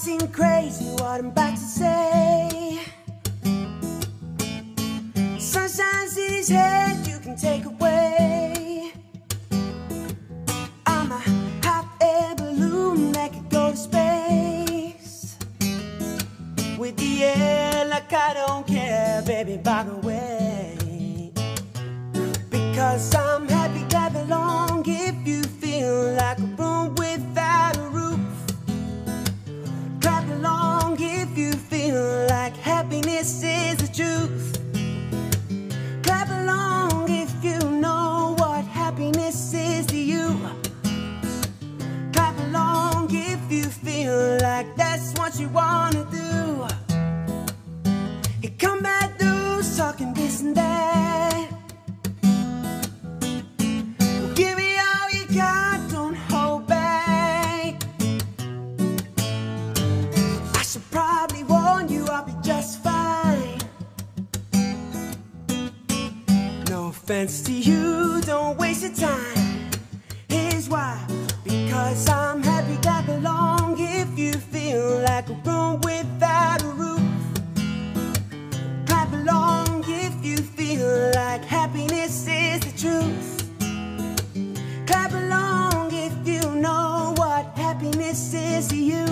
seem crazy what I'm about to say. Sunshine's in his head, you can take away. I'm a hot air balloon that could go to space. With the air like I don't care, baby, by the way. Because I'm happy, clap along if you feel like a room without a roof. Clap along if you feel like happiness is the truth. Clap along if you know what happiness is to you. Clap along if you feel like that's what you wanna do. You come back loose talking this and that. Well, give me all you got, don't hold back. I should probably warn you, I'll be just fine. No offense to you, don't waste your time. Here's why. Because I'm happy, clap along if you feel like a room without a roof. Clap along if you feel like happiness is the truth. Clap along if you know what happiness is to you.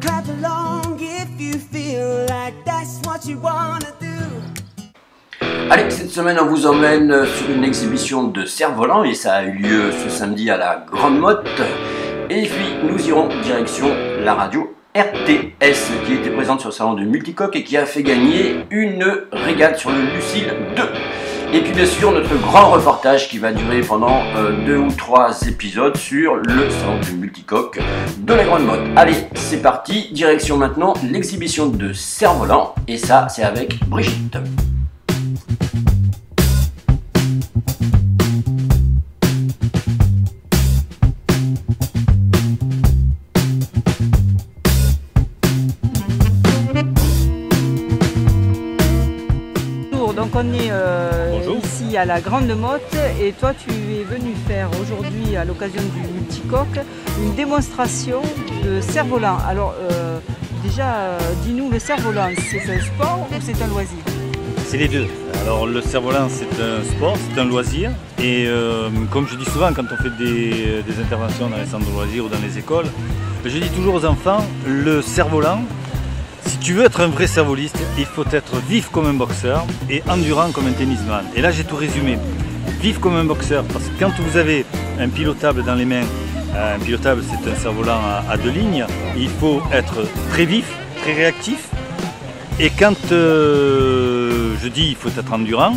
Clap along if you feel like that's what you wanna do. Allez, cette semaine on vous emmène sur une exhibition de cerfs-volants et ça a eu lieu ce samedi à la Grande Motte. Et puis nous irons direction la radio RTS qui était présente sur le salon de Multicoque et qui a fait gagner une régate sur le Lucille 2. Et puis bien sûr notre grand reportage qui va durer pendant 2 ou 3 épisodes sur le salon de Multicoque de la Grande Motte. Allez, c'est parti, direction maintenant l'exhibition de cerfs-volants et ça c'est avec Brigitte. Donc on est ici à la Grande Motte et toi tu es venu faire aujourd'hui à l'occasion du Multicoque une démonstration de cerfs-volants. Alors déjà dis-nous, le cerf-volant c'est un sport ou c'est un loisir? C'est les deux. Alors le cerf-volant c'est un sport, c'est un loisir et comme je dis souvent quand on fait des interventions dans les centres de loisirs ou dans les écoles, je dis toujours aux enfants, le cerf-volant, si tu veux être un vrai cervoliste, il faut être vif comme un boxeur et endurant comme un tennisman. Et là j'ai tout résumé. Vif comme un boxeur, parce que quand vous avez un pilotable dans les mains, un pilotable c'est un cerf-volant à 2 lignes, il faut être très vif, très réactif. Et quand je dis il faut être endurant,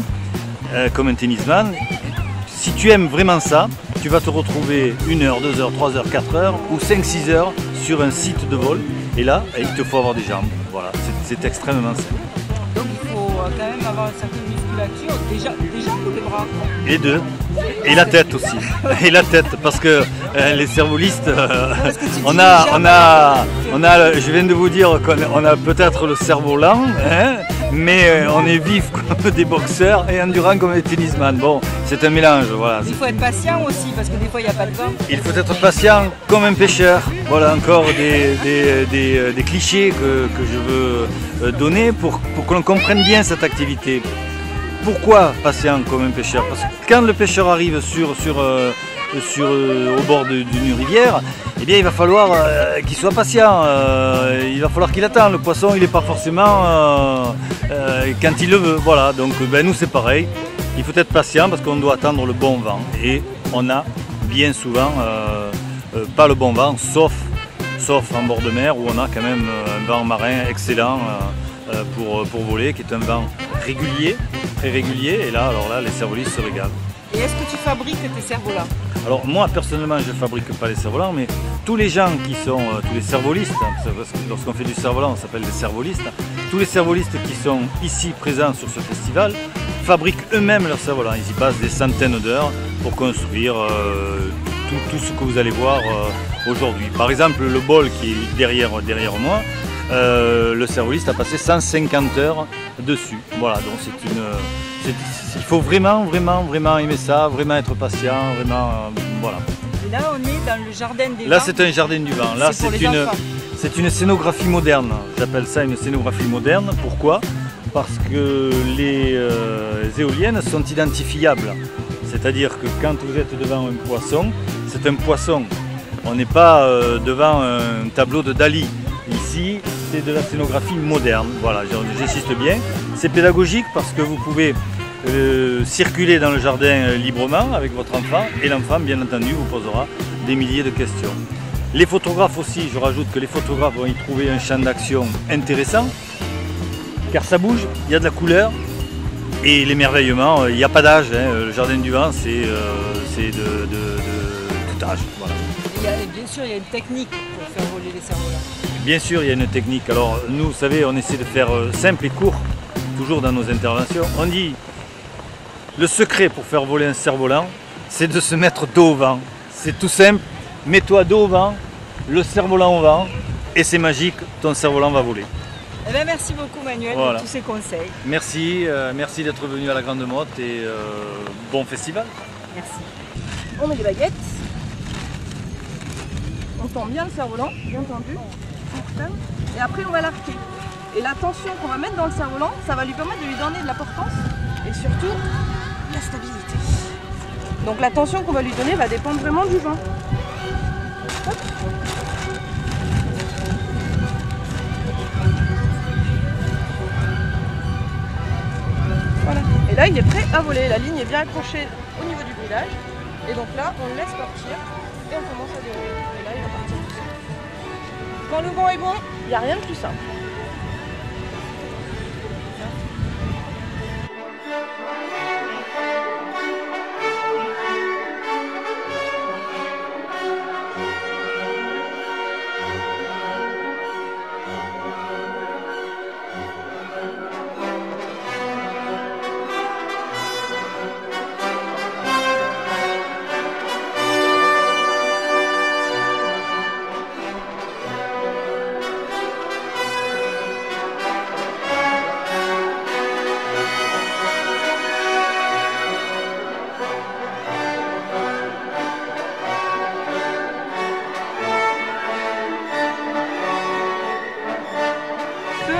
comme un tennisman, si tu aimes vraiment ça, tu vas te retrouver 1 heure, 2 heures, 3 heures, 4 heures ou 5-6 heures sur un site de vol. Et là, il te faut avoir des jambes. Voilà, c'est extrêmement simple. Donc il faut quand même avoir une certaine musculature, des jambes ou des bras? Les deux. Et la tête aussi. Et la tête, parce que les cervolistes, je viens de vous dire qu'on a peut-être le cerveau lent, hein, mais on est vif comme des boxeurs et endurant comme des tennisman. Bon, c'est un mélange, voilà. Il faut être patient aussi, parce que des fois il n'y a pas de vent. Il faut être patient comme un pêcheur. Voilà encore des clichés que je veux donner pour que l'on comprenne bien cette activité. Pourquoi patient comme un pêcheur? Parce que quand le pêcheur arrive au bord d'une rivière, eh bien il va falloir qu'il soit patient, il va falloir qu'il attende. Le poisson il n'est pas forcément quand il le veut. Voilà, donc nous c'est pareil, il faut être patient parce qu'on doit attendre le bon vent. Et on a bien souvent pas le bon vent, sauf en bord de mer où on a quand même un vent marin excellent pour voler, qui est un vent régulier, très régulier, et là, les cervolistes se régalent. Et est-ce que tu fabriques tes cerfs-volants? Alors moi personnellement je ne fabrique pas les cerfs-volants, mais tous les gens qui sont, tous les cervolistes, parce que lorsqu'on fait du cerf-volant on s'appelle des cervolistes, tous les cervolistes qui sont ici présents sur ce festival fabriquent eux-mêmes leurs cerfs-volants. Ils y passent des centaines d'heures pour construire tout ce que vous allez voir aujourd'hui. Par exemple le bol qui est derrière moi, le cervoliste a passé 150 heures dessus. Voilà, donc il faut vraiment aimer ça, vraiment être patient, vraiment voilà. Et là, on est dans le jardin des Là, vents. c'est un jardin du vent. Là, C'est pour les enfants. c'est une scénographie moderne. J'appelle ça une scénographie moderne. Pourquoi? Parce que les éoliennes sont identifiables. C'est-à-dire que quand vous êtes devant un poisson, c'est un poisson. On n'est pas devant un tableau de Dali. Ici, c'est de la scénographie moderne. Voilà, j'insiste bien. C'est pédagogique parce que vous pouvez circuler dans le jardin librement avec votre enfant et l'enfant, bien entendu, vous posera des milliers de questions. Les photographes aussi, je rajoute que les photographes vont y trouver un champ d'action intéressant car ça bouge, il y a de la couleur et l'émerveillement, il n'y a pas d'âge. Le jardin du vent, c'est de tout âge. Voilà. Et bien sûr, il y a une technique pour faire voler les cerfs-volants. Bien sûr, il y a une technique. Alors nous, vous savez, on essaie de faire simple et court, toujours dans nos interventions. On dit, le secret pour faire voler un cerf-volant, c'est de se mettre dos au vent. C'est tout simple, mets-toi dos au vent, le cerf-volant au vent, et c'est magique, ton cerf-volant va voler. Eh bien, merci beaucoup Manuel Voilà. pour tous ces conseils. Merci, merci d'être venu à la Grande Motte et bon festival. Merci. On met des baguettes. On tend bien le cerf-volant, bien tendu. Et après on va l'arquer. Et la tension qu'on va mettre dans le cerf-volant, ça va lui permettre de lui donner de la portance et surtout la stabilité. Donc la tension qu'on va lui donner va dépendre vraiment du vent. Hop. Voilà. Et là il est prêt à voler. La ligne est bien accrochée au niveau du grillage. Et donc là on le laisse partir et on commence à dérouler. Et là il va partir tout seul. Quand le vent est bon, il n'y a rien de plus simple.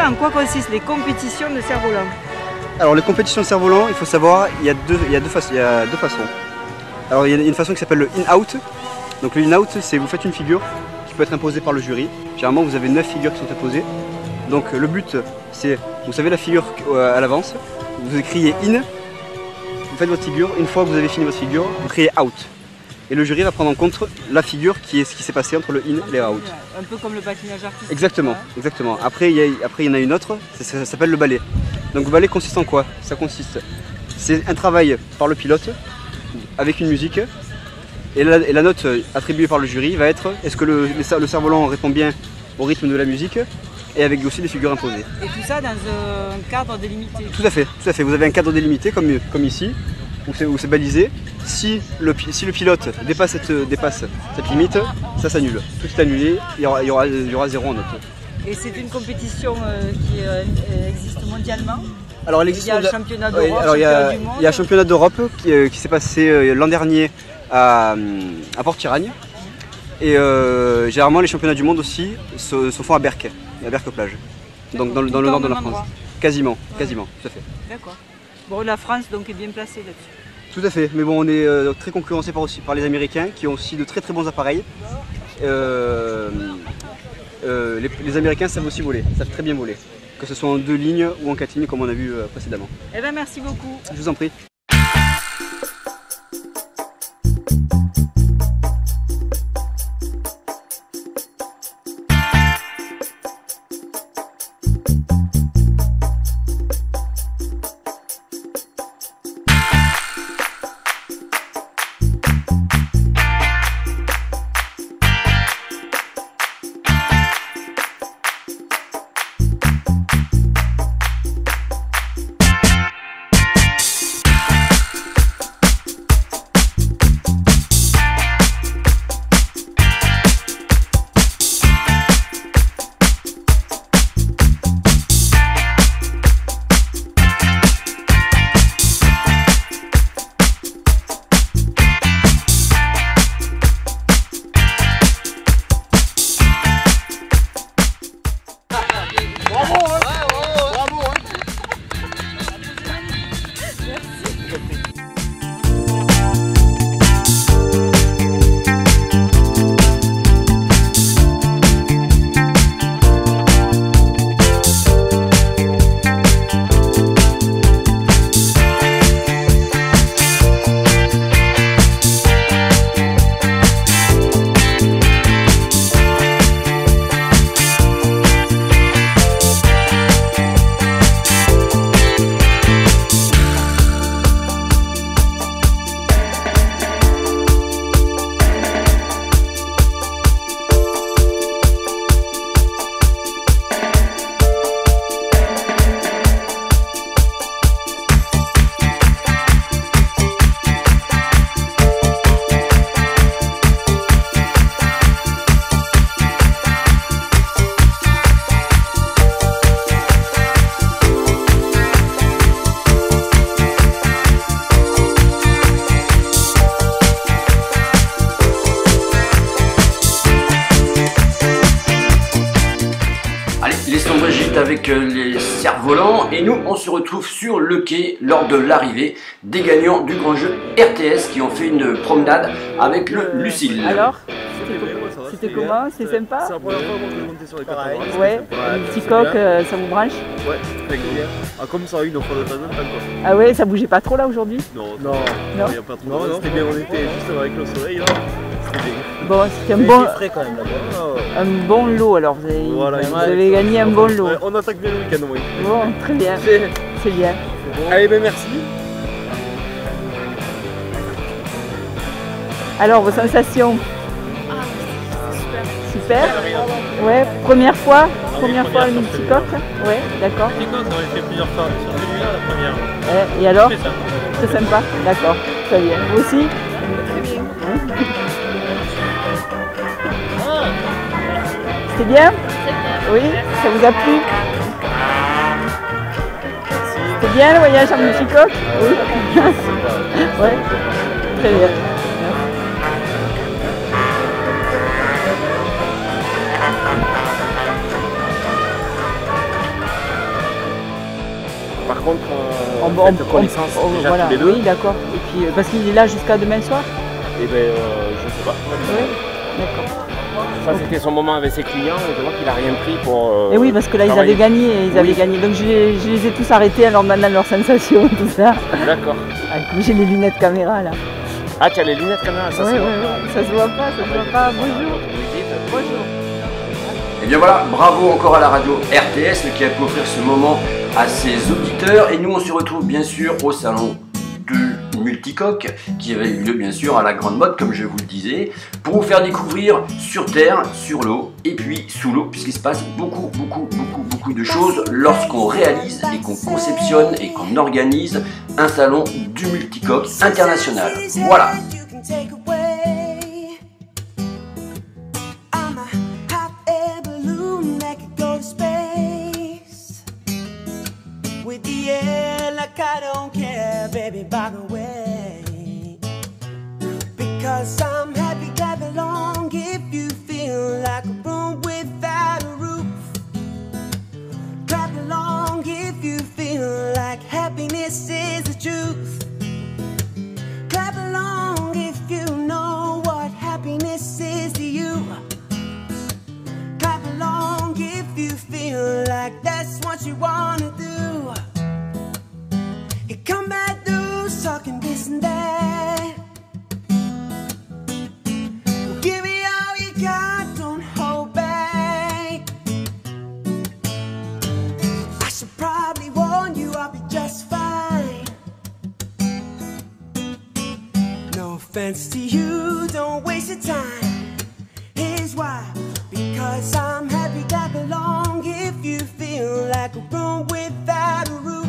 En quoi consistent les compétitions de cerfs-volants? Alors les compétitions de cerfs-volants, il faut savoir, il y a deux façons. Alors il y a une façon qui s'appelle le in-out. Donc le in-out, c'est vous faites une figure qui peut être imposée par le jury. Généralement vous avez 9 figures qui sont imposées. Donc le but c'est, vous savez la figure à l'avance, vous criez in, vous faites votre figure, une fois que vous avez fini votre figure, vous criez out. Et le jury va prendre en compte la figure qui est ce qui s'est passé entre le in et le out. Un peu comme le patinage artistique. Exactement, Ouais. exactement. Après, il y en a une autre, ça s'appelle le ballet. Donc le ballet consiste en quoi? Ça consiste, c'est un travail par le pilote avec une musique. Et la note attribuée par le jury va être est-ce que le cerf-volant répond bien au rythme de la musique et avec aussi des figures imposées. Et tout ça dans un cadre délimité. Tout à fait, tout à fait. Vous avez un cadre délimité comme ici, où c'est balisé. Si le pilote dépasse cette limite, ça s'annule. Tout est annulé, il y aura 0 en note. Et c'est une compétition qui existe mondialement. Alors, Il y a le championnat d'Europe, alors, il y a championnat du monde. un championnat d'Europe qui s'est passé l'an dernier à Port-Tiragne. Et généralement les championnats du monde aussi se font à Berck plage. Donc dans le nord de la France. Endroit. Quasiment, tout à fait. D'accord. Bon, la France donc est bien placée là-dessus. Tout à fait, mais bon on est très concurrencé par les Américains qui ont aussi de très bons appareils. Les Américains savent aussi voler, savent très bien voler. Que ce soit en 2 lignes ou en 4 lignes comme on a vu précédemment. Eh bien merci beaucoup. Je vous en prie. Les Brigitte avec les cerfs-volants et nous on se retrouve sur le quai lors de l'arrivée des gagnants du grand jeu RTS qui ont fait une promenade avec le Lucille. Alors, c'était comment? C'est sympa? C'est la première fois que je vais monter sur les catamarans. Ouais, le petit coq, ça vous branche? Ouais, très bien. Ah, comme ça, une fois de temps en temps quoi. Ah ouais, ça bougeait pas trop là aujourd'hui? Non, non, il n'y a pas trop. Non, c'était bien, on était juste avec le soleil là. C'était bien. Bon, c'était frais quand même là-bas. Un bon lot alors, vous avez gagné un bon lot. Ouais, on attaque bien le week-end, oui. Bon, très bien, c'est bien. Bon. Allez, ben merci. Alors, vos sensations? Super. Ouais, première fois le multicoque? Ouais, d'accord. Multicoque, on l'a fait plusieurs fois, sur celui-là la première. Et alors? C'est sympa, d'accord, très bien. Vous aussi? Très bien. C'était bien? Oui, ça vous a plu? C'était bien le voyage en multicoque? Oui. Ouais, très bien. Par contre, on fait connaissance déjà voilà, tous les deux. Oui, d'accord. Et puis, parce qu'il est là jusqu'à demain soir? Et ben, je sais pas. Oui, d'accord. Ça c'était son moment avec ses clients et je vois qu'il a rien pris pour. Et oui, parce que là ils avaient gagné, Donc je les ai tous arrêtés en leur demandant leurs sensations, tout ça. D'accord. Ah, j'ai les lunettes caméra là. Ah, tu as les lunettes caméra, ça se voit pas. Ça se voit pas, ça se voit pas. Bonjour. Bonjour. Et bien voilà, bravo encore à la radio RTS qui a pu offrir ce moment à ses auditeurs. Et nous on se retrouve bien sûr au salon du multicoque qui avait eu lieu bien sûr à la Grande Motte comme je vous le disais, pour vous faire découvrir sur terre, sur l'eau et puis sous l'eau, puisqu'il se passe beaucoup de choses lorsqu'on réalise et qu'on conceptionne et qu'on organise un salon du multicoque international. Voilà. I don't care, baby, by the way, because I'm happy, clap along if you feel like a room without a roof. Clap along if you feel like happiness is the truth. Clap along if you know what happiness is to you. Clap along if you feel like that's what you wanna do. Come back loose, talking this and that. Give me all you got, don't hold back. I should probably warn you, I'll be just fine. No offense to you, don't waste your time. Here's why, because I'm happy, clap along if you feel like a room without a roof.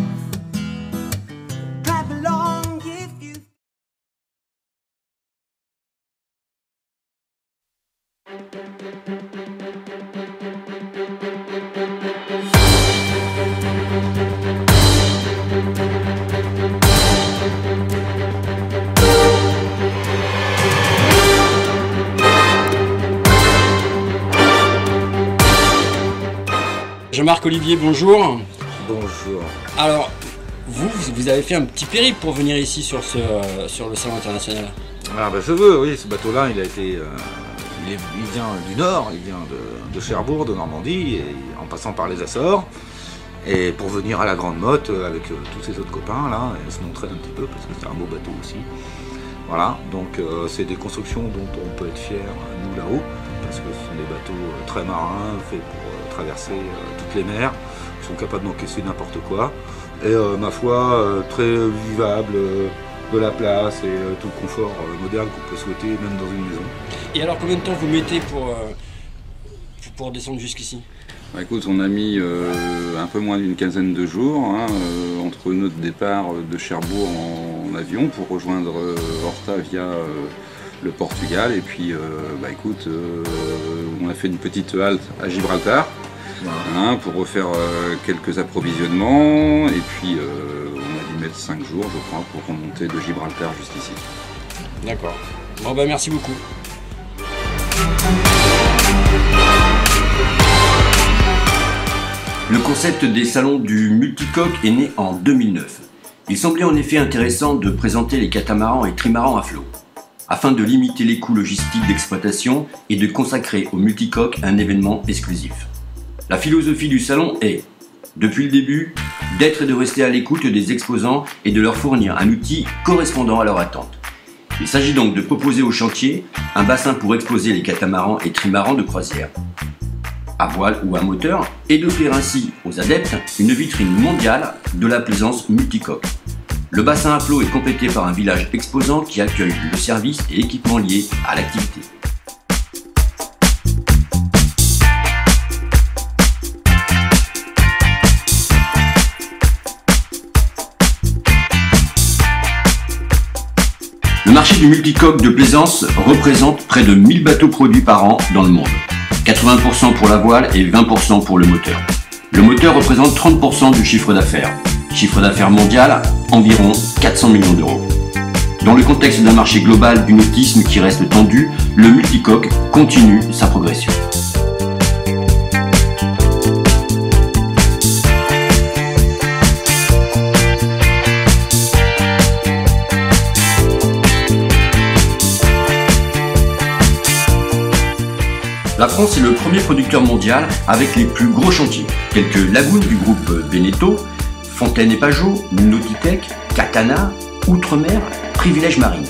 Jean-Marc Olivier, bonjour. Bonjour. Alors, vous avez fait un petit périple pour venir ici sur le salon international. Ah bah je veux, oui, ce bateau-là, il vient du nord, il vient de Cherbourg, de Normandie, et en passant par les Açores, et pour venir à la Grande Motte avec tous ses autres copains là, et se montrer un petit peu, parce que c'est un beau bateau aussi. Voilà, donc c'est des constructions dont on peut être fier, nous là-haut, parce que ce sont des bateaux très marins, faits pour traverser toutes les mers, qui sont capables d'encaisser n'importe quoi, et ma foi, très vivable, de la place et tout le confort moderne qu'on peut souhaiter même dans une maison. Et alors combien de temps vous mettez pour descendre jusqu'ici? Bah, écoute, on a mis un peu moins d'une quinzaine de jours entre notre départ de Cherbourg en avion pour rejoindre Horta via le Portugal, et puis bah, écoute, on a fait une petite halte à Gibraltar pour refaire quelques approvisionnements, et puis on a dû mettre 5 jours je crois pour remonter de Gibraltar jusqu'ici. D'accord. Bon bah merci beaucoup. concept des salons du multicoque est né en 2009. Il semblait en effet intéressant de présenter les catamarans et trimarans à flot, afin de limiter les coûts logistiques d'exploitation et de consacrer au multicoque un événement exclusif. La philosophie du salon est, depuis le début, d'être et de rester à l'écoute des exposants et de leur fournir un outil correspondant à leur attente. Il s'agit donc de proposer au chantier un bassin pour exposer les catamarans et trimarans de croisière, à voile ou à moteur, et d'offrir ainsi aux adeptes une vitrine mondiale de la plaisance multicoque. Le bassin à flot est complété par un village exposant qui accueille le service et équipements liés à l'activité. Le marché du multicoque de plaisance représente près de 1000 bateaux produits par an dans le monde. 80% pour la voile et 20% pour le moteur. Le moteur représente 30% du chiffre d'affaires. Chiffre d'affaires mondial, environ 400 millions d'euros. Dans le contexte d'un marché global du nautisme qui reste tendu, le multicoque continue sa progression. La France est le premier producteur mondial avec les plus gros chantiers, tels que Lagoon du groupe Beneteau, Fontaine et Pajot, Nautitech, Katana, Outremer, Privilège Marine.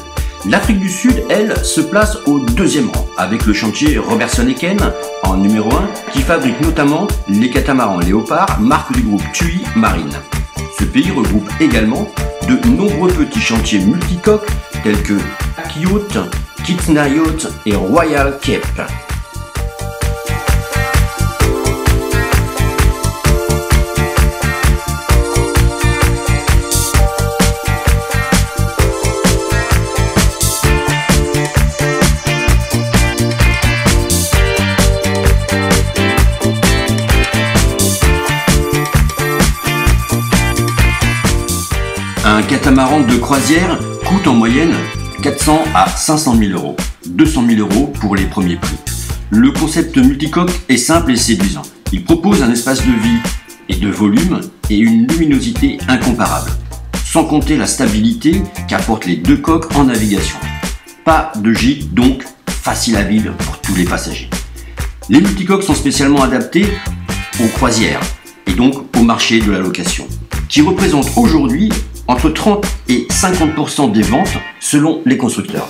L'Afrique du Sud, elle, se place au deuxième rang, avec le chantier Robertson Eken en numéro 1, qui fabrique notamment les catamarans Léopard, marque du groupe TUI Marine. Ce pays regroupe également de nombreux petits chantiers multicoques, tels que Yacht, Kitsna Yacht et Royal Cape. Un catamaran de croisière coûte en moyenne 400 à 500 000 euros, 200 000 euros pour les premiers prix. Le concept multicoque est simple et séduisant. Il propose un espace de vie et de volume et une luminosité incomparable, sans compter la stabilité qu'apportent les deux coques en navigation. Pas de gîte, donc facile à vivre pour tous les passagers. Les multicoques sont spécialement adaptés aux croisières et donc au marché de la location, qui représente aujourd'hui entre 30 et 50% des ventes selon les constructeurs.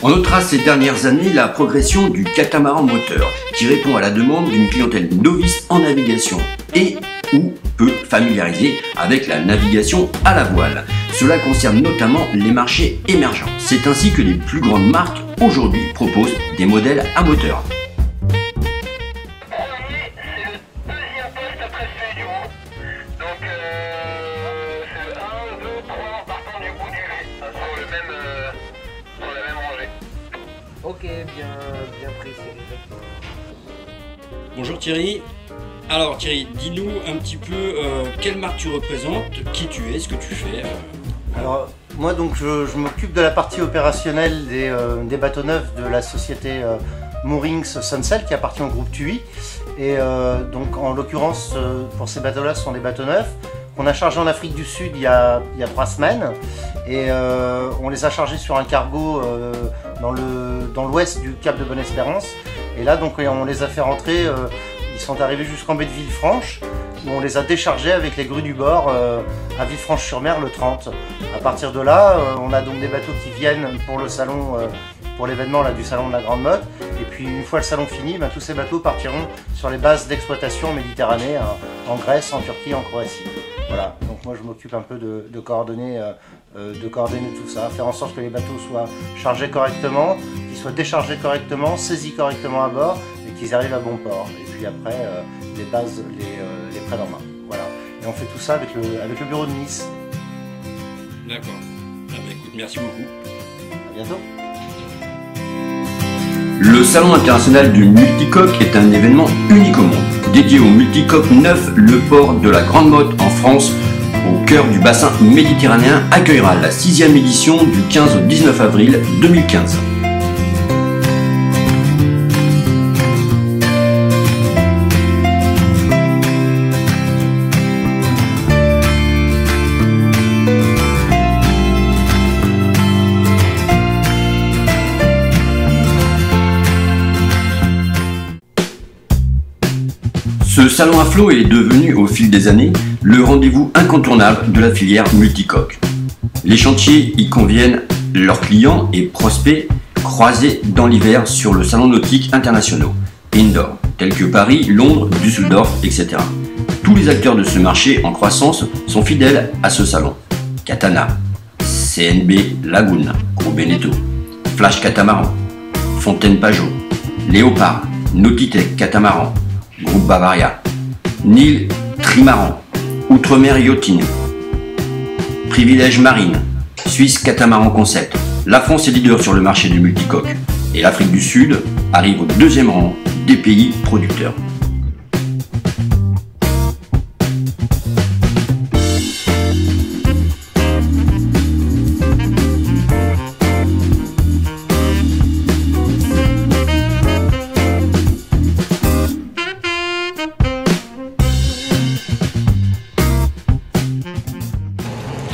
On notera ces dernières années la progression du catamaran moteur, qui répond à la demande d'une clientèle novice en navigation et ou peu familiarisée avec la navigation à la voile. Cela concerne notamment les marchés émergents. C'est ainsi que les plus grandes marques aujourd'hui proposent des modèles à moteur. Ok, bien pris, Bonjour Thierry. Alors Thierry, dis-nous un petit peu quelle marque tu représentes, qui tu es, ce que tu fais. Alors moi donc je m'occupe de la partie opérationnelle des bateaux neufs de la société Moorings Sunsail qui appartient au groupe TUI. Et donc en l'occurrence pour ces bateaux-là, ce sont des bateaux neufs qu'on a chargés en Afrique du Sud il y a 3 semaines. Et on les a chargés sur un cargo dans l'ouest du Cap de Bonne-Espérance. Et là donc on les a fait rentrer, ils sont arrivés jusqu'en baie de Villefranche, où on les a déchargés avec les grues du bord à Villefranche-sur-Mer le 30. À partir de là, on a donc des bateaux qui viennent pour le salon, pour l'événement du salon de la Grande Motte. Et puis une fois le salon fini, tous ces bateaux partiront sur les bases d'exploitation en Méditerranée, en Grèce, en Turquie, en Croatie. Voilà, donc moi je m'occupe un peu de coordonner tout ça, faire en sorte que les bateaux soient chargés correctement, qu'ils soient déchargés correctement, saisis correctement à bord et qu'ils arrivent à bon port. Et puis après, les bases les prennent en main. Voilà. Et on fait tout ça avec le bureau de Nice. D'accord. Écoute, merci beaucoup. À bientôt. Le Salon international du multicoque est un événement unique au monde, dédié au multicoque neuf. Le port de la Grande Motte en France, au cœur du bassin méditerranéen, accueillera la 6e édition du 15 au 19 avril 2015. Ce salon à flot est devenu au fil des années le rendez-vous incontournable de la filière multicoque. Les chantiers y conviennent leurs clients et prospects croisés dans l'hiver sur le salon nautique internationaux, indoor, tels que Paris, Londres, Düsseldorf, etc. Tous les acteurs de ce marché en croissance sont fidèles à ce salon. Katana, CNB Lagoon, Groupe Beneteau, Flash Catamaran, Fontaine Pajot, Léopard, Nautitech Catamaran, Groupe Bavaria, Nil Trimaran, Outremer Yachting, Privilège Marine, Suisse Catamaran Concept. La France est leader sur le marché du multicoque et l'Afrique du Sud arrive au deuxième rang des pays producteurs.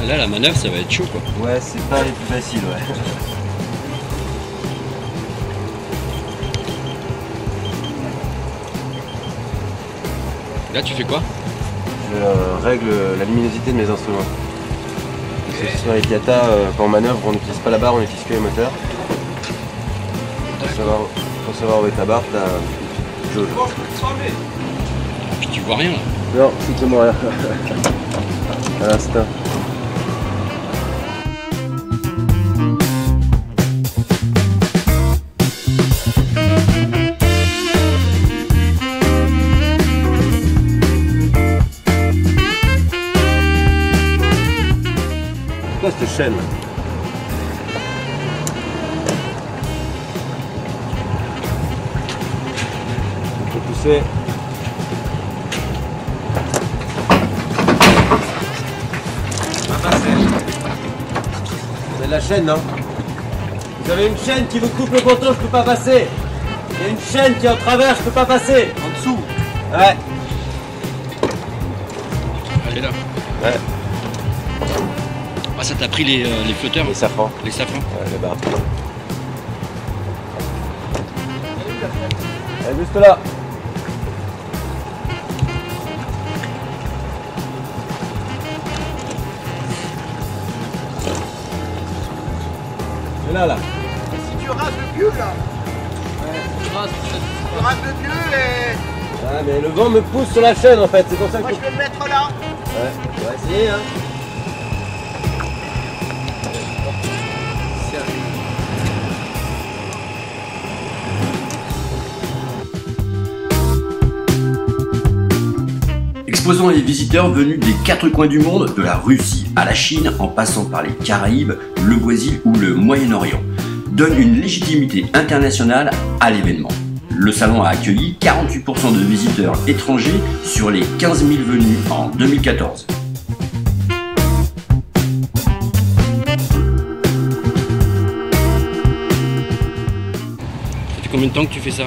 Là, la manœuvre, ça va être chaud, quoi. Ouais, c'est pas les plus faciles, ouais. Là, tu fais quoi? Je règle la luminosité de mes instruments. Parce que sur les Piata, quand on manœuvre, on n'utilise pas la barre, on utilise que les moteurs. Pour savoir où est ta barre, t'as jauge. Puis tu vois rien, là? Non, strictement rien. À l'instant. Cette chaîne. On peut pousser. C'est de la chaîne, non? Vous avez une chaîne qui vous coupe le poteau, je peux pas passer. Il y a une chaîne qui est en travers, je peux pas passer. En dessous. Ouais. Elle est là. Ouais. Ah, ça t'a pris les flotteurs? Les safrans. Les safrans? Ouais, les barres. Elle est juste là. C'est là, là. Si tu rases le vieux, là. Ouais, tu rases le vieux et... Ah, mais le vent me pousse sur la chaîne, en fait. C'est pour ça que... Moi, je vais le mettre là. Ouais, on va essayer, hein. Exposant les visiteurs venus des quatre coins du monde, de la Russie à la Chine, en passant par les Caraïbes, le Brésil ou le Moyen-Orient, donne une légitimité internationale à l'événement. Le salon a accueilli 48% de visiteurs étrangers sur les 15 000 venus en 2014. Ça fait combien de temps que tu fais ça?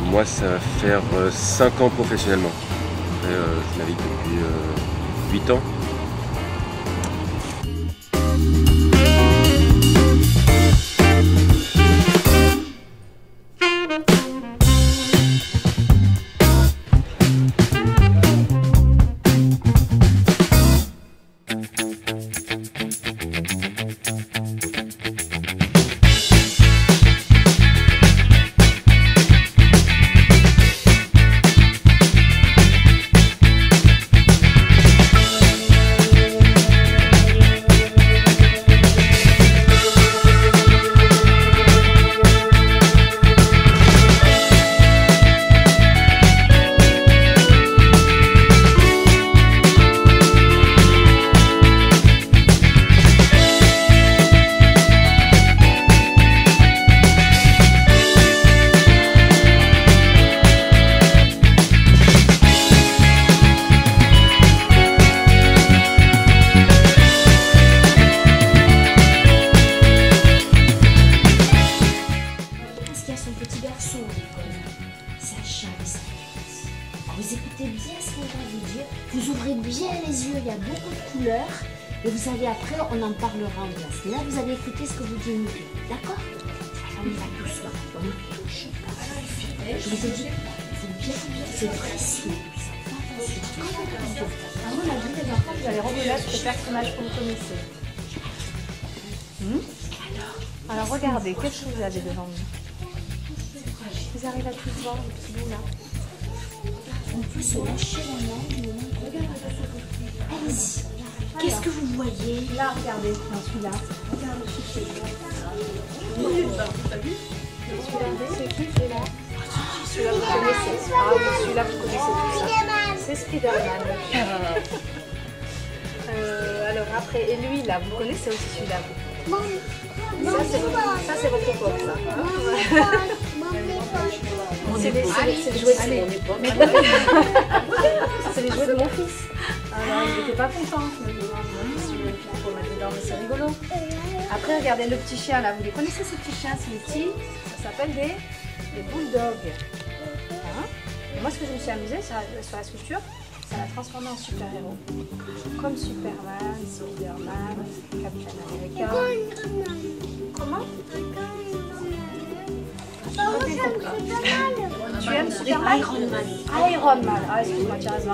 Moi, ça va faire 5 ans professionnellement. Après, je navigue depuis 8 ans. Vous écoutez bien ce qu'on va vous dire, vous ouvrez bien les yeux, il y a beaucoup de couleurs, et vous allez après, on en parlera en classe. Là, vous allez écouter ce que vous dites, d'accord? On y va doucement, on ne touche pas. Je vous ai dit, C'est précis. À mon avis, les enfants, vous allez reconnaître ce personnage que vous connaissez. Alors regardez, qu'est-ce que vous avez devant vous? Vous arrivez à tous voir le petit bout là? On peut se lâcher la main. Allez-y. Qu'est-ce que vous voyez? Là, regardez, dans celui-là. Regardez celui-là. C'est qui celui-là? Celui-là, vous connaissez. Ah oui, celui-là, vous connaissez tout ça. C'est Spider-Man. Alors après, et lui là, vous connaissez aussi celui-là. Ça c'est votre époque, ça. C'est les jouets de mon époque. C'est les jouets de mon fils. Alors il n'était pas content. Il faut mettre dedans, mais c'est rigolo. Après, regardez le petit chien là. Vous les connaissez ces petits chiens? C'est les petits. Ça s'appelle des bulldogs. Hein? Et moi, ce que je me suis amusée sur la sculpture, ça l'a transformé en super-héros. Comme Superman, Spider-Man, Captain America. Comment? Tu aimes Superman? Iron Man. Iron Man. Ah, excuse-moi, tu as raison.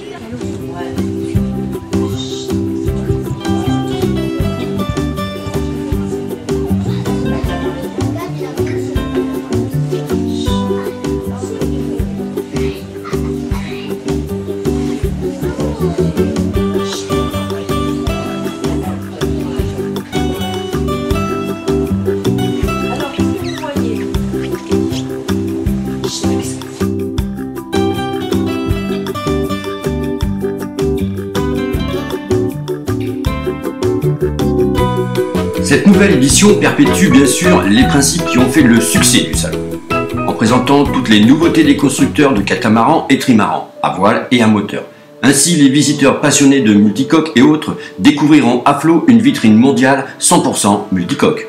Cette nouvelle édition perpétue bien sûr les principes qui ont fait le succès du salon, en présentant toutes les nouveautés des constructeurs de catamarans et trimarans, à voile et à moteur. Ainsi, les visiteurs passionnés de multicoques et autres découvriront à flot une vitrine mondiale 100% multicoque.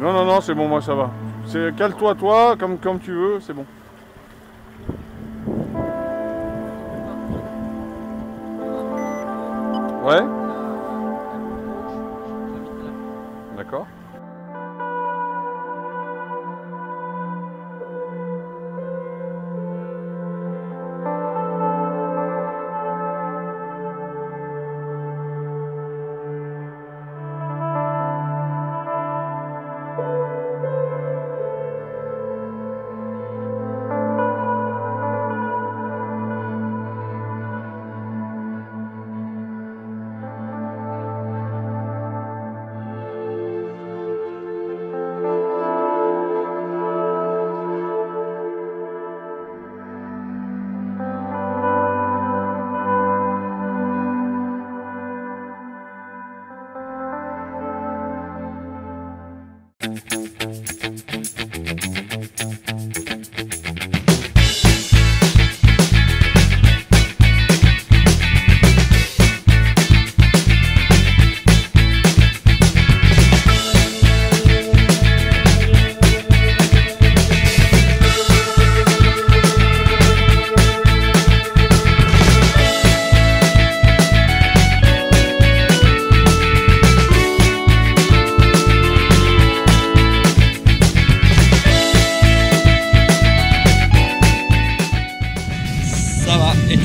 Non, c'est bon, moi ça va. Cale-toi, toi, comme tu veux, c'est bon. Ouais. D'accord.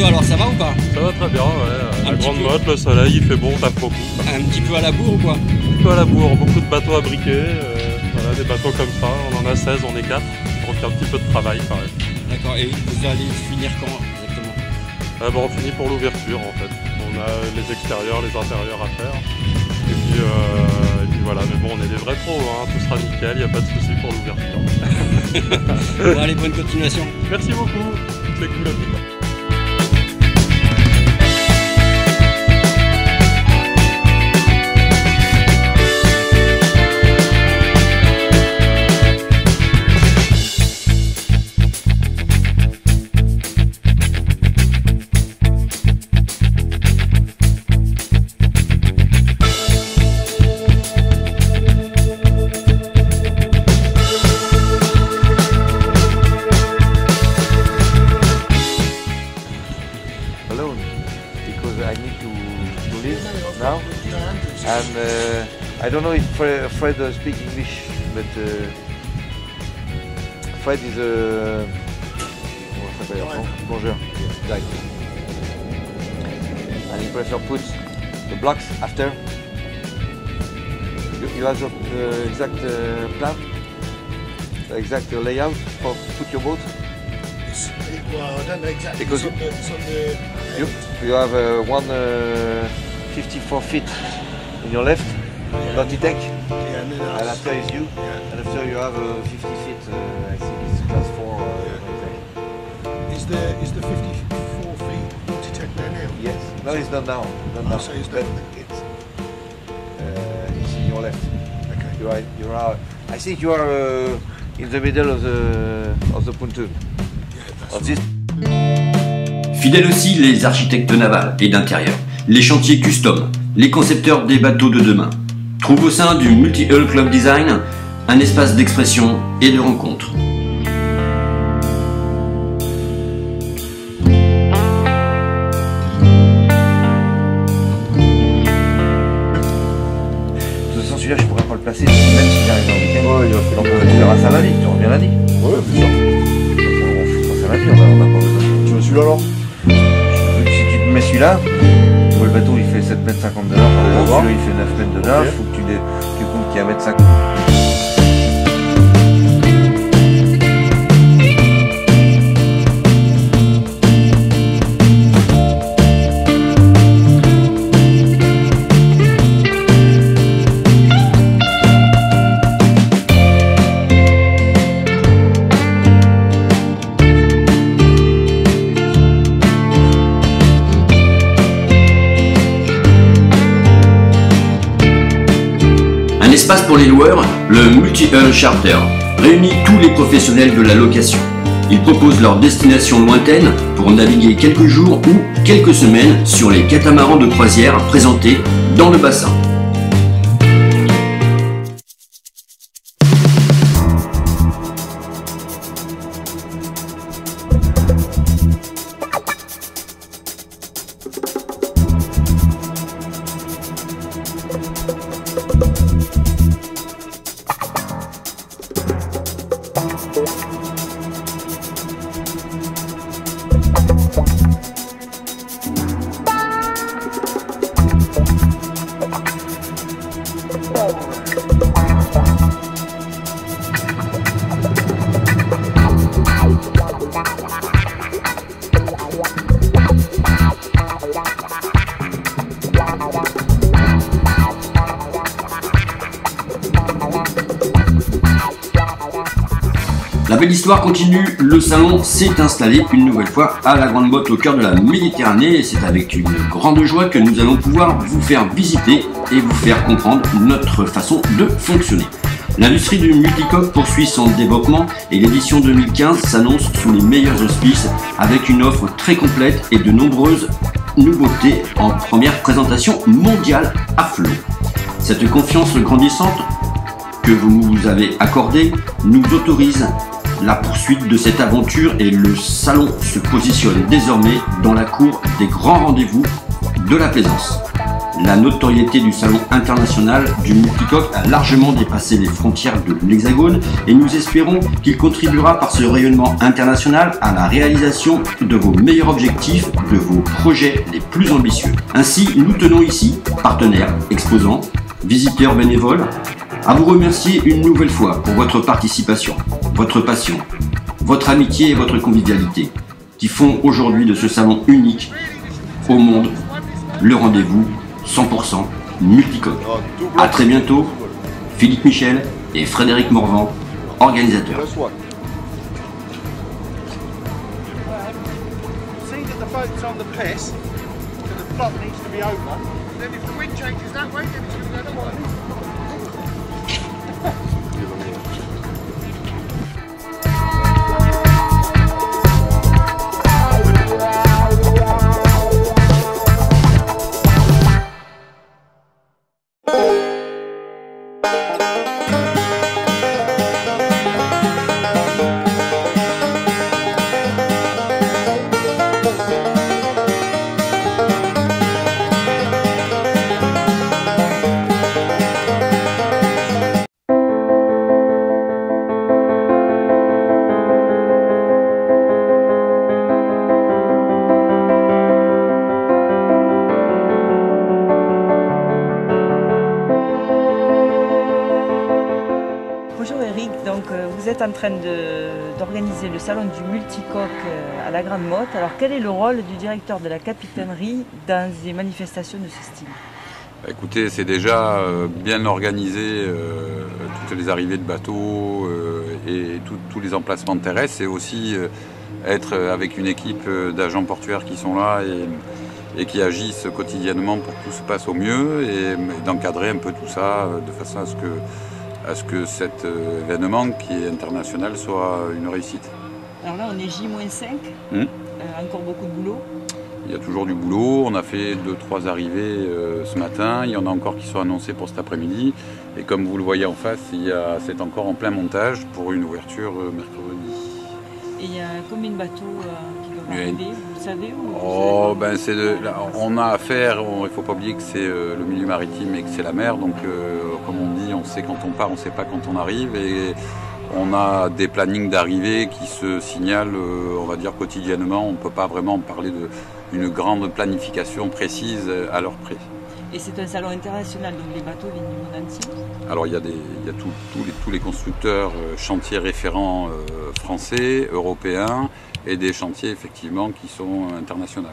Alors ça va ou pas? Ça va très bien, ouais. La grande motte, le soleil, il fait bon, tape beaucoup. Un petit peu à la bourre ou quoi? Un petit peu à la bourre, beaucoup de bateaux à briquer. Voilà, des bateaux comme ça, on en a 16, on est 4. Donc un petit peu de travail quand même. D'accord, et vous allez finir quand exactement? On finit pour l'ouverture en fait. On a les extérieurs, les intérieurs à faire. Et puis voilà, mais bon, on est des vrais pros, hein. Tout sera nickel, il n'y a pas de souci pour l'ouverture. Bon, allez, bonne continuation. Merci beaucoup, c'est cool à tout cas. because I need to leave now. And I don't know if Fred speaks English, but Fred is comment ça s'appelle? Plongeur. Right. And he prefers put the blocks after. You have the exact plan, the exact layout for put your boat. Well, I don't know exactly. Because it's on the you have 154 feet in your left, Naughty-Tech, and after is you, and after you have 50 feet, I think it's class 4. Is the 54 feet Naughty-Tech there now? Yes, no, it's not now. Not now. So it's But not. it's in your left. Okay. You are. I think you are in the middle of the pontoon. Of this. Fidèles aussi les architectes navals et d'intérieur, les chantiers custom, les concepteurs des bateaux de demain. Trouvent au sein du Multi-Hull Club Design un espace d'expression et de rencontre. De toute façon, celui-là, je pourrais pas le placer, même s'il arrive en week-end. Ouais, il va falloir qu'on le verra ça lundi, tu reviens lundi. Ouais, bien sûr. On fera ça lundi, on n'a pas besoin. Tu veux celui-là alors? Si tu te mets celui-là, tu vois le bateau il fait 7,50 m de large, celui-là il fait 9 m de large, faut que tu comptes qu'il y a 1,50 m. Espace pour les loueurs, le Multi-Hull Charter réunit tous les professionnels de la location. Ils proposent leur destination lointaine pour naviguer quelques jours ou quelques semaines sur les catamarans de croisière présentés dans le bassin. La belle histoire continue, le salon s'est installé une nouvelle fois à la Grande Motte au cœur de la Méditerranée et c'est avec une grande joie que nous allons pouvoir vous faire visiter et vous faire comprendre notre façon de fonctionner. L'industrie du multicoque poursuit son développement et l'édition 2015 s'annonce sous les meilleurs auspices avec une offre très complète et de nombreuses nouveautés en première présentation mondiale à flot. Cette confiance grandissante que vous nous avez accordée nous autorise la poursuite de cette aventure et le salon se positionne désormais dans la cour des grands rendez-vous de la plaisance. La notoriété du salon international du multicoque a largement dépassé les frontières de l'Hexagone et nous espérons qu'il contribuera par ce rayonnement international à la réalisation de vos meilleurs objectifs, de vos projets les plus ambitieux. Ainsi, nous tenons ici, partenaires, exposants, visiteurs bénévoles, à vous remercier une nouvelle fois pour votre participation, votre passion, votre amitié et votre convivialité qui font aujourd'hui de ce salon unique au monde le rendez-vous 100% multicoque. A très bientôt, Philippe Michel et Frédéric Morvan, organisateurs. êtes en train d'organiser le salon du multicoque à la Grande Motte. Alors quel est le rôle du directeur de la capitainerie dans des manifestations de ce style? Écoutez, c'est déjà bien organisé, toutes les arrivées de bateaux et tous les emplacements terrestres. C'est aussi être avec une équipe d'agents portuaires qui sont là et qui agissent quotidiennement pour que tout se passe au mieux et d'encadrer un peu tout ça de façon à ce que cet événement qui est international soit une réussite. Alors là on est J-5, encore beaucoup de boulot. Il y a toujours du boulot, on a fait 2-3 arrivées ce matin, il y en a encore qui sont annoncées pour cet après-midi et comme vous le voyez en face, c'est encore en plein montage pour une ouverture mercredi. Et il y a combien de bateaux qui doivent arriver, vous le savez on a affaire, il ne faut pas oublier que c'est le milieu maritime et que c'est la mer, donc comme on dit, on sait quand on part, on ne sait pas quand on arrive et on a des plannings d'arrivée qui se signalent, on va dire quotidiennement, on ne peut pas vraiment parler d'une grande planification précise à l'heure près. Et c'est un salon international, donc les bateaux viennent du monde entier? Alors il y a tous les constructeurs chantiers référents français, européens et des chantiers effectivement qui sont internationaux.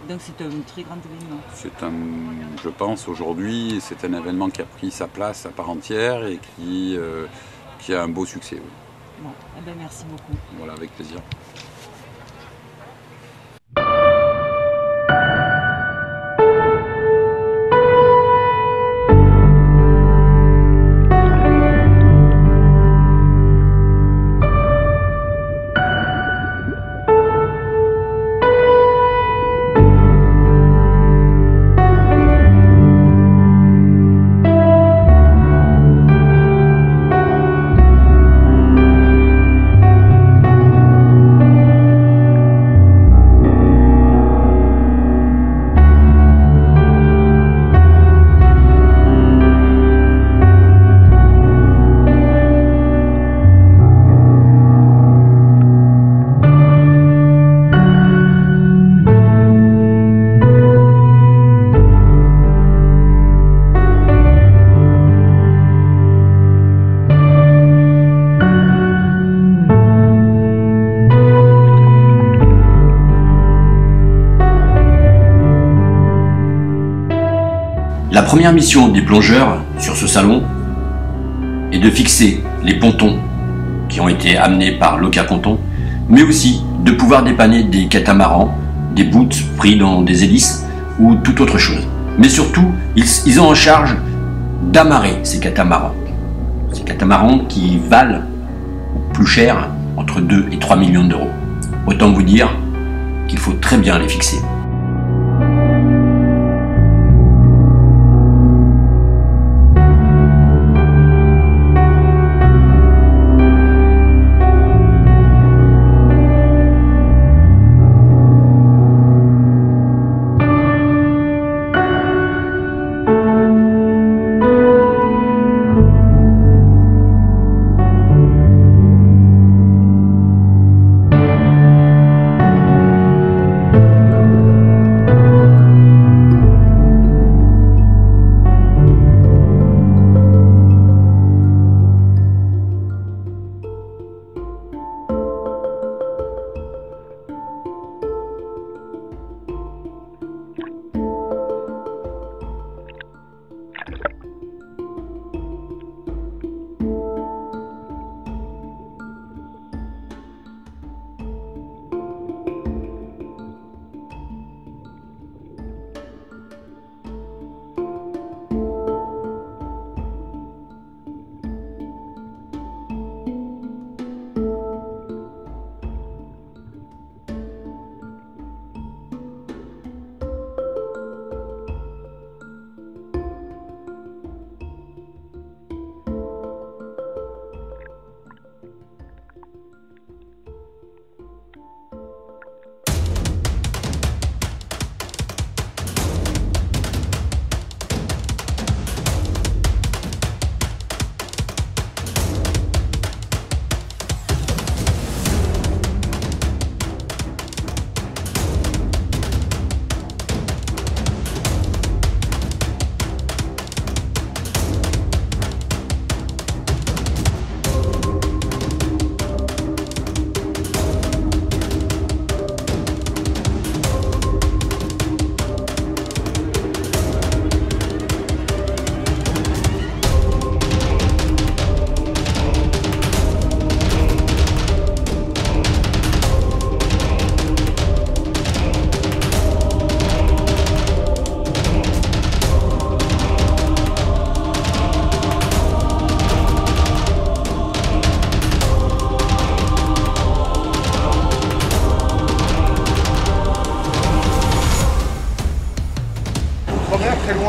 Donc c'est un très grand événement. Je pense aujourd'hui, c'est un événement qui a pris sa place à part entière et qui a un beau succès. Oui. Bon, eh ben merci beaucoup. Voilà, avec plaisir. La première mission des plongeurs sur ce salon est de fixer les pontons qui ont été amenés par l'Oka Ponton, mais aussi de pouvoir dépanner des catamarans, des bouts pris dans des hélices ou toute autre chose. Mais surtout, ils ont en charge d'amarrer ces catamarans. Ces catamarans qui valent plus cher, entre 2 et 3 millions d'euros. Autant vous dire qu'il faut très bien les fixer.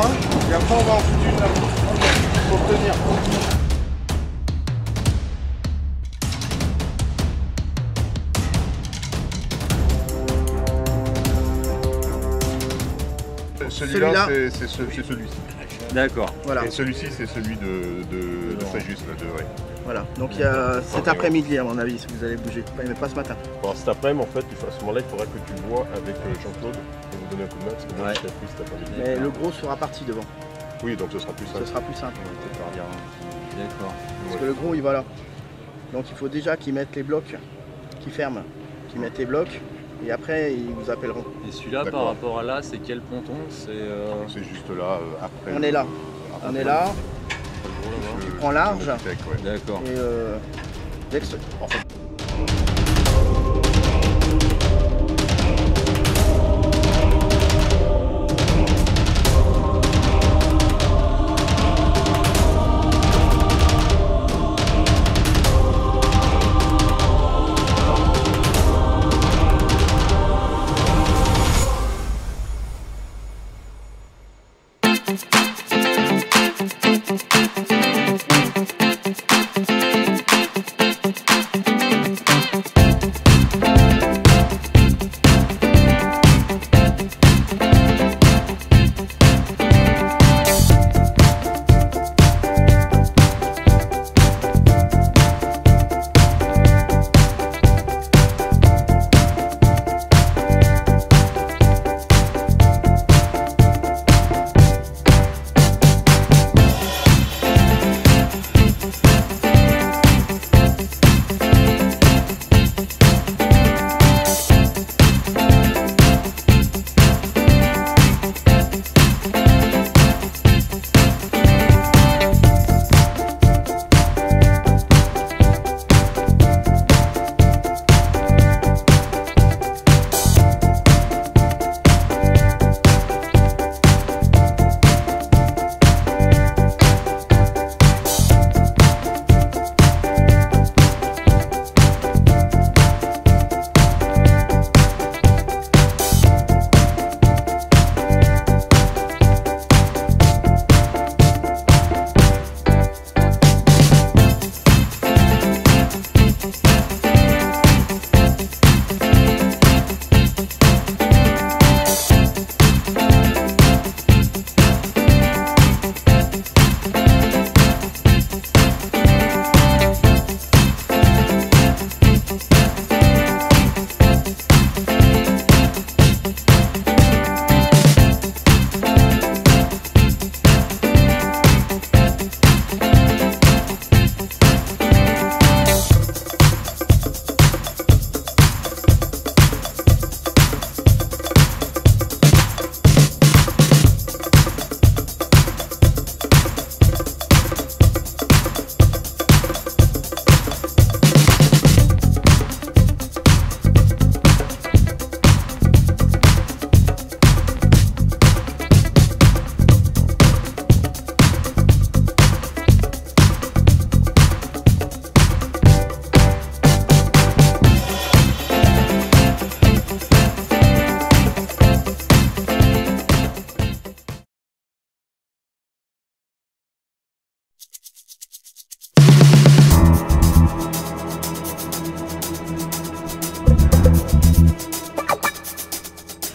hein. Et après, on va en foutre une là. Pour tenir. Celui-là, c'est celui-ci. D'accord. Voilà. Et celui-ci, c'est celui de Fréjus. Ouais. Voilà, donc il y a cet après-midi à mon avis, si vous allez bouger, mais pas ce matin. Bon, cet après-midi, en fait, à ce moment-là, il faudra que tu vois avec Jean-Claude pour vous donner un coup de main, parce que moi, je serai pris cet après-midi. Mais le gros sera parti devant. Oui, donc ce sera plus simple. Ce sera plus simple. D'accord. Parce que le gros, il va là. Donc il faut déjà qu'ils mettent les blocs, qu'ils ferment, qu'ils mettent les blocs, et après, ils vous appelleront. Et celui-là, par rapport à là, c'est quel ponton? C'est juste là, après. On est là. On est là. Tu prends large. D'accord. Et dès que en fait,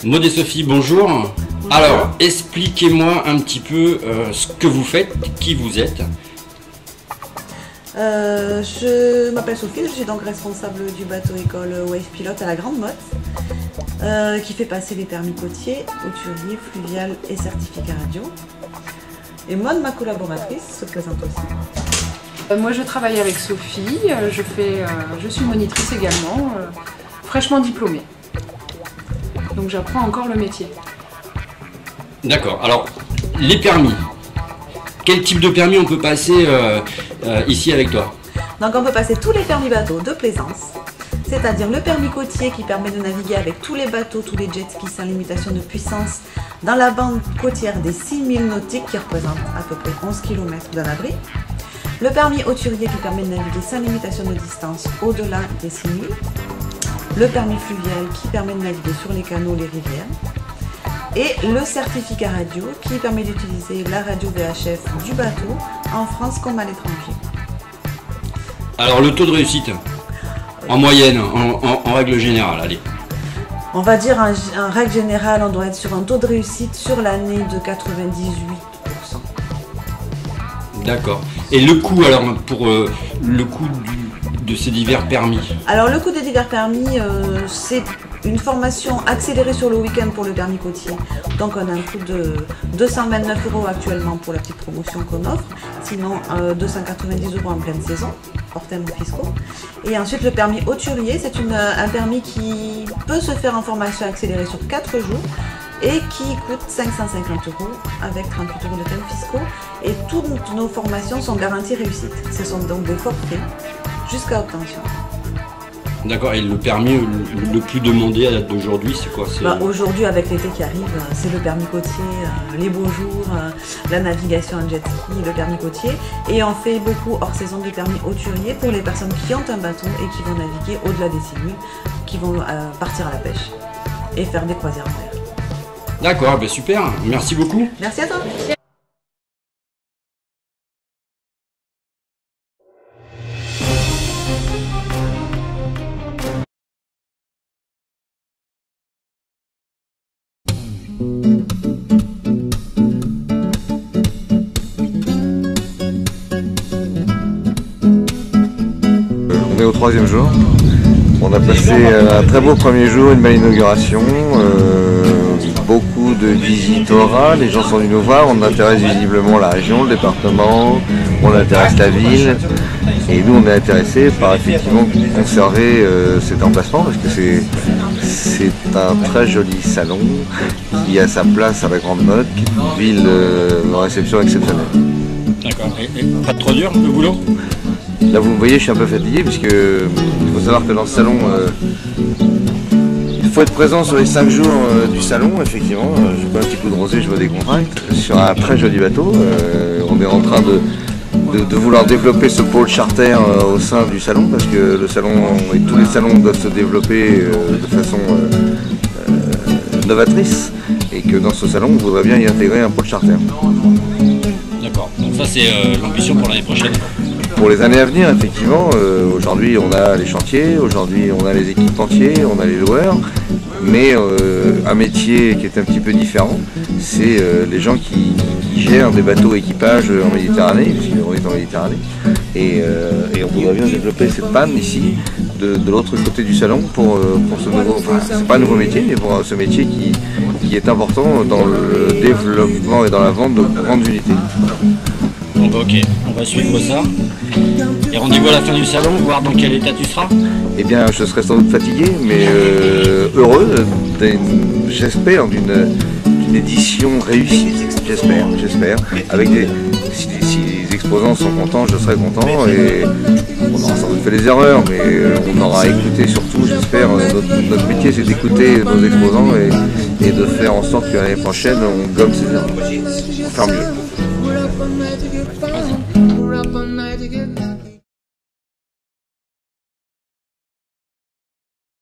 Maud et Sophie, bonjour. Alors, expliquez-moi un petit peu ce que vous faites, qui vous êtes. Je m'appelle Sophie, je suis donc responsable du bateau-école Wave Pilot à la Grande Motte, qui fait passer les permis côtiers, hauturier, fluvial et certificat radio. Et Maud, ma collaboratrice, se présente aussi. Moi je travaille avec Sophie, je suis monitrice également, fraîchement diplômée. Donc j'apprends encore le métier. D'accord, alors les permis. Quel type de permis on peut passer ici avec toi? Donc on peut passer tous les permis bateaux de plaisance, c'est-à-dire le permis côtier qui permet de naviguer avec tous les bateaux, tous les jet skis sans limitation de puissance dans la bande côtière des 6000 nautiques qui représente à peu près 11 km d'un abri. Le permis hauturier qui permet de naviguer sans limitation de distance au-delà des 6000. Le permis fluvial qui permet de naviguer sur les canaux, les rivières. et le certificat radio qui permet d'utiliser la radio VHF du bateau en France comme à l'étranger. Alors le taux de réussite, en moyenne, en règle générale, allez. On va dire en règle générale, on doit être sur un taux de réussite sur l'année de 98%. D'accord. Et le coût alors pour le coût de ces divers permis? Alors le coût des divers permis, c'est une formation accélérée sur le week-end pour le permis côtier. Donc on a un coût de 229 € actuellement pour la petite promotion qu'on offre. Sinon 290 € en pleine saison, hors thèmes fiscaux. Et ensuite le permis hauturier, c'est un permis qui peut se faire en formation accélérée sur 4 jours et qui coûte 550 € avec 38 € de thèmes fiscaux. Et toutes nos formations sont garanties réussite. Ce sont donc des forfaits jusqu'à obtention. D'accord, et le permis le plus demandé à date d'aujourd'hui, c'est quoi? Aujourd'hui, avec l'été qui arrive, c'est le permis côtier, les beaux jours, la navigation en jet ski, le permis côtier. Et on fait beaucoup hors saison de permis hauturier pour les personnes qui ont un bateau et qui vont naviguer au-delà des 6 nuits, qui vont partir à la pêche et faire des croisières en mer. D'accord, ben super, merci beaucoup. Merci à toi. On est au 3e jour. On a passé un très beau premier jour, une belle inauguration, beaucoup de visiteurs, les gens sont venus nous voir, on intéresse visiblement la région, le département, on intéresse la ville, et nous on est intéressés par effectivement conserver cet emplacement parce que c'est un très joli salon qui a sa place à la Grande Motte, qui est une ville de réception exceptionnelle. D'accord, et pas trop dur le boulot? Là vous me voyez, je suis un peu fatigué puisque il faut savoir que dans ce salon, il faut être présent sur les 5 jours du salon, effectivement. Je bois un petit coup de rosé, je vois des contracts sur un très joli bateau. On est en train de vouloir développer ce pôle charter au sein du salon parce que le salon et tous les salons doivent se développer de façon novatrice et que dans ce salon on voudrait bien y intégrer un pôle charter. D'accord, donc ça c'est l'ambition pour l'année prochaine. Pour les années à venir, effectivement, aujourd'hui on a les chantiers, aujourd'hui on a les équipementiers, on a les loueurs, mais un métier qui est un petit peu différent, c'est les gens qui gèrent des bateaux équipage en Méditerranée, puisqu'on est en Méditerranée, et on voudrait bien développer cette panne ici, de l'autre côté du salon, pour ce nouveau, enfin c'est pas un nouveau métier, mais pour ce métier qui est important dans le développement et dans la vente de grandes unités. Bon bah ok, on va suivre ça. Et rendez-vous à la fin du salon, voir dans quel état tu seras. Eh bien, je serai sans doute fatigué, mais heureux, j'espère, d'une édition réussie. J'espère. Avec si les exposants sont contents, je serai content. Et on aura sans doute fait des erreurs, mais on aura écouté surtout, j'espère. Notre métier, c'est d'écouter nos exposants et de faire en sorte que l'année prochaine, on gomme ces erreurs. Pour faire mieux. We're up all night to get fun. We're up all night to get